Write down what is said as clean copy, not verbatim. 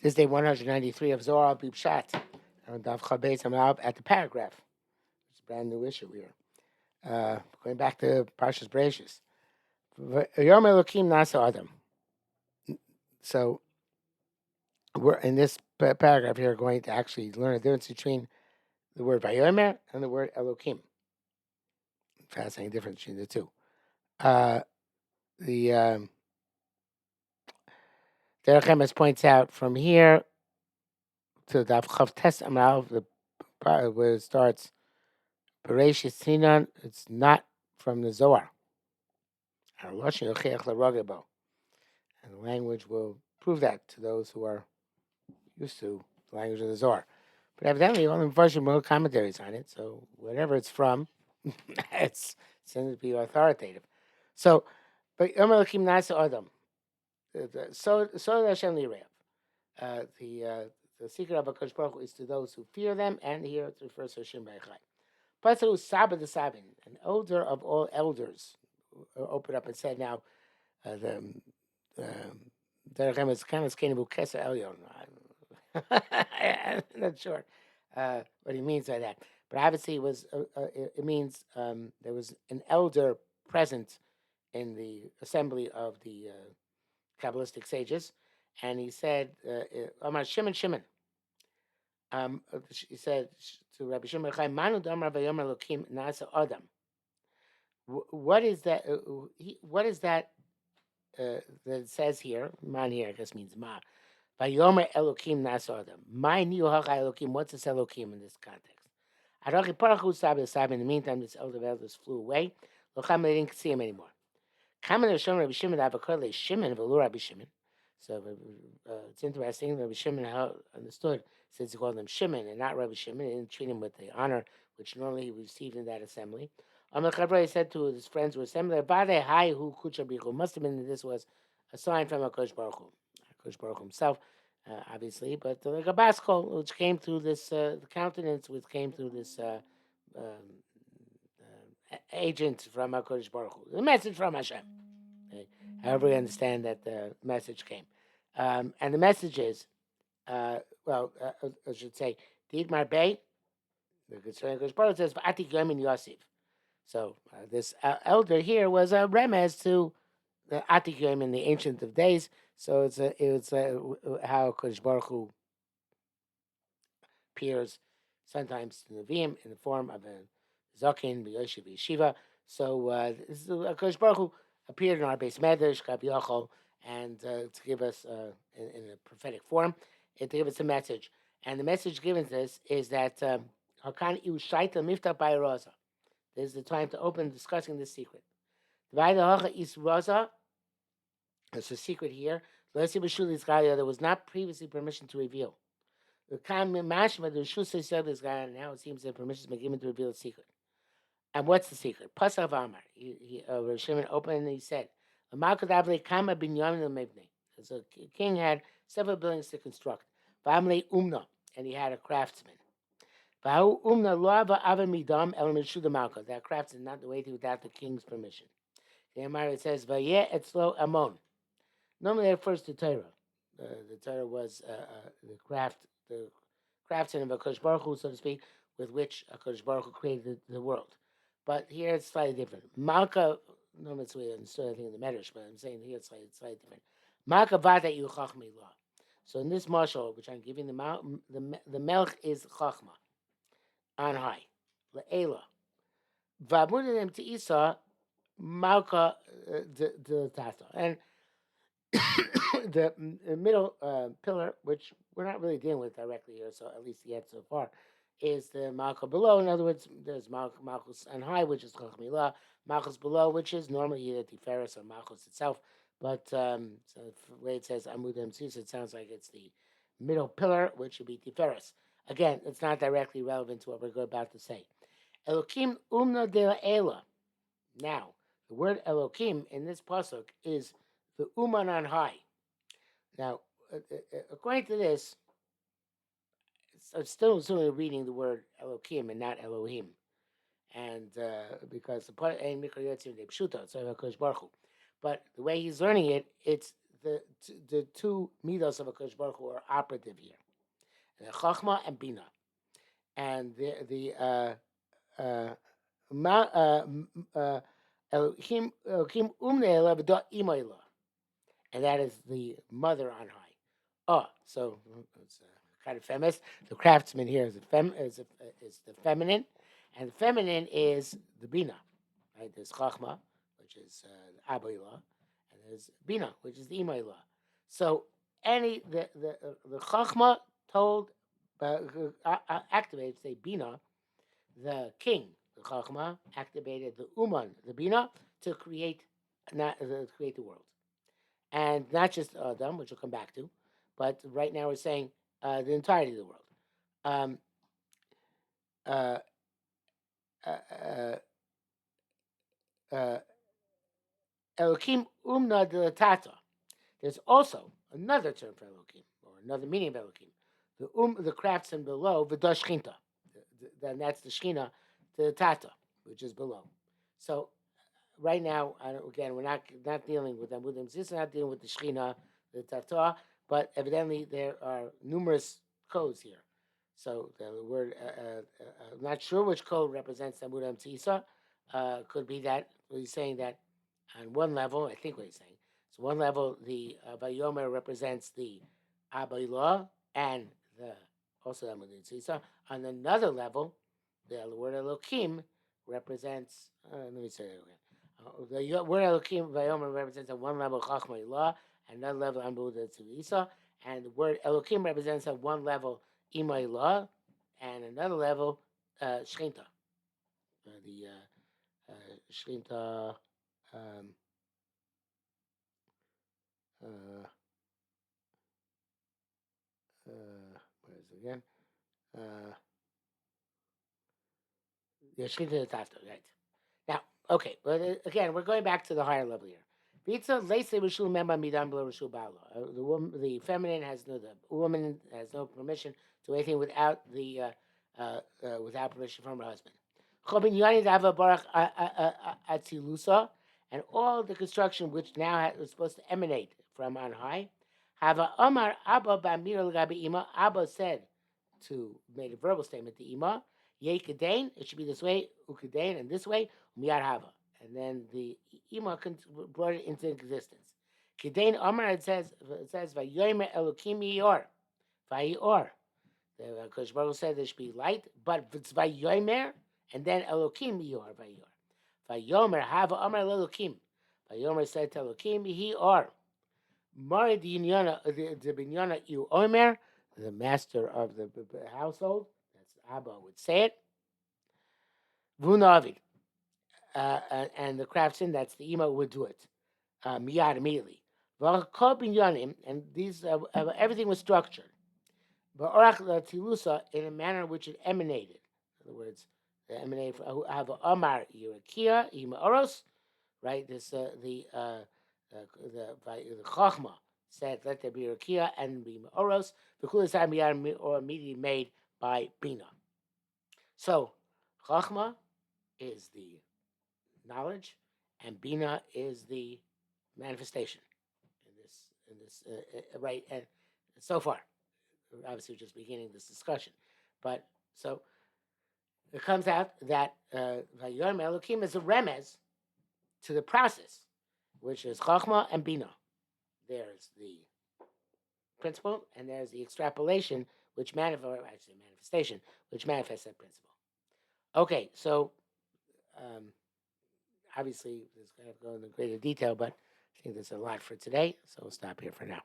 This is day 193 of Zohar Pshat. On Daf Chabez Hamab at the paragraph. It's a brand new issue here. Going back to Parshas Bereshis. Vayomer Elokim Nasa Adam. So we're in this paragraph here going to actually learn the difference between the word Vayomer and the word Elokim. Fascinating difference between the two. The Derech Emes points out from here to Daf Chav Tes Amav, the part where it starts Bereshis Sinan, it's not from the Zohar. And the language will prove that to those who are used to the language of the Zohar. But evidently, all the version more commentaries on it, so whatever it's from, it's tends to be authoritative. So, but Elokim Nasa Adam, so Hashem Lirev. The secret of Hakadosh Baruch Hu is to those who fear them, and here it refers to Hashem Beichai. Pasaru Saba the Sabin, an elder of all elders, opened up and said, now the Derech Emes is kind of skinny Bukesa Elyon. I'm not sure what he means by that, but obviously it means there was an elder present in the assembly of the Kabbalistic sages, and he said, Amar Shimon Shimon. He said to Rabbi Shimon Chaim, Manu Damar Vayomer Elokim Nasa Adam. What is that? What is that that it says here? Man here, I guess means ma. Vayomer Elokim Nasa Adam. My new Elokim. What's this Elokim in this context? Arachi Parachu Sabi Sabi. In the meantime, this elder of elders flew away. Locham, they didn't see him anymore. Kamen Hashem Rabbi Shimon Avakar Shimon Velu Rabbi Shimon. So it's interesting. Rabbi Shimon understood since he called him Shimon and not Rabbi Shimon. He didn't treat him with the honor which normally he received in that assembly. He said to his friends who were assembled, "Bade hai hu kuchabrichu." Must have been that this was a sign from Hakadosh Baruch Hu, Hakadosh Baruch Hu himself, obviously, but like a baskol which came through this the countenance, which came through this agent from Hakadosh Baruch Hu, the message from Hashem. Okay. However, we understand that the message came. And the message is, I should say, Dietmar Bey, the concerning Hakadosh Baruch Hu says, V'atik Yomin Yosef. So this elder here was a remez to the Atik Yom in the Ancient of Days. So it's how Kodesh Baruch Hu appears sometimes in the Nevi'im in the form of a Zakin, B'Yoshev, Yeshiva. So this is Kodesh Baruch Hu appeared in our base Medrash, Gav Yochel, and to give us in a prophetic form, and to give us a message. And the message given to us is that Hakan Iushaita Miftah Bayraza. This is the time to open discussing this secret. It's a secret here. There was not previously permission to reveal. Now it seems that permission has been given to reveal the secret. And what's the secret? Pasav Amar. Shimon opened and he said, so the king had several buildings to construct. And he had a craftsman. That crafts is not the way to without the king's permission. It says, Amon. Normally it refers to Torah. The Torah was the craftsman of HaKadosh Baruch Hu, so to speak, with which HaKadosh Baruch Hu created the world. But here it's slightly different. Malka, normally it's we understood, I think, in the Medrash, but I'm saying here it's slightly different. Malka vada yu chachmi la. So in this marshal, which I'm giving the melch is chachma, on high, le'ela. Vamudim to Isa, malka the tata. And the middle pillar, which we're not really dealing with directly here, so at least yet so far, is the malchus below. In other words, there's malchus on high, which is chachmilah, malchus below, which is normally either tiferes or malchus itself. But so the way it says amud emtzus, it sounds like it's the middle pillar, which would be tiferes. Again, it's not directly relevant to what we're about to say. Elokim umna de ela. Now, the word Elokim in this pasuk is the Uman on high. Now, according to this, I'm still reading the word Elokim and not Elohim, and because the part and Mikra Yotzim de Pshuta, so Hakadosh Baruch Hu. But the way he's learning it, it's the two midos of a Kosh Baruch Hu are operative here, the Chochma and Binah, and Ma, Elokim Umneila V'Da Imoila, and that is the mother on high. Oh, so it's kind of feminist. The craftsman here is the feminine, and the feminine is the bina. Right? There's chachma, which is the abayla, and there's bina, which is the imayla. So the chachma told activates say bina, the king, the chachma activated the uman, the bina, to create create the world, and not just Adam, which we'll come back to, but right now we're saying the entirety of the world. Um, uh, uh, uh, Elokim umna dilatata. There's also another term for Elokim, or another meaning of Elokim. The craftsman below, v'dashchinta. Then that's the shchina, the tata, which is below. So right now, again, we're not dealing with them. We're not dealing with the shchina, the tata, but evidently there are numerous codes here. So the word, I'm not sure which code represents Amud Tzisa. Could be that he's saying that on one level, I think what he's saying. So one level, the Vayomer represents the Abaylah and the also Amud Tzisa. On another level, the word Elokim represents. Let me say it again. The word Elokim Vayomer represents on one level Chachma Ilah, and another level Amud Tzisa, and the word Elokim represents on one level Imaylah, and another level Shrinta. The Shrinta. Um, uh, where is it again? Uh, yeah, Shrinta Tafta, right. Now, okay, but again, we're going back to the higher level here. Vitza leise rishul memba midam below rishul bala. The feminine has no, the woman has no permission to do anything without permission from her husband. Chobin yani dava barak atzilusa, and all the construction which now is supposed to emanate from on high. Hava Omar Abba b'amir l'gabi ima. Abba said to made a verbal statement to ima. Yei kadein, it should be this way. Ukadein, and this way. Miyad hava, and then the ima brought it into existence. Kadein Omar, it says Vayomer Elokim yor, Vayor. Because Baruch said there should be light, but it's Vayomer, and then Elokim yor Vayor. Vayomer hava Omar Elokim. Vayomer said to Elokim, he or. Mari the binyana you Omer, the master of the household. That's Abba would say it. Vunavid, and the craftsman, that's the Ima, would do it miyad immediately. V'chol binyanim, and these everything was structured. V'orach tilusa, in a manner which it emanated. In other words, it emanated from have Amar Yirakia Ima Oros, right? This the Chochma said, let there be Rakia and be Oros. The Kulisai Miyad or immediately made by Bina. So Chochma is the knowledge, and Bina is the manifestation. In this right, and so far, obviously, we're just beginning this discussion, but so it comes out that Vayomer Elokim is a remez to the process, which is Chochma and Bina. There's the principle, and there's the extrapolation, which manifestation, which manifests that principle. Okay, so obviously, this is going to go into greater detail, but I think there's a lot for today, so we'll stop here for now.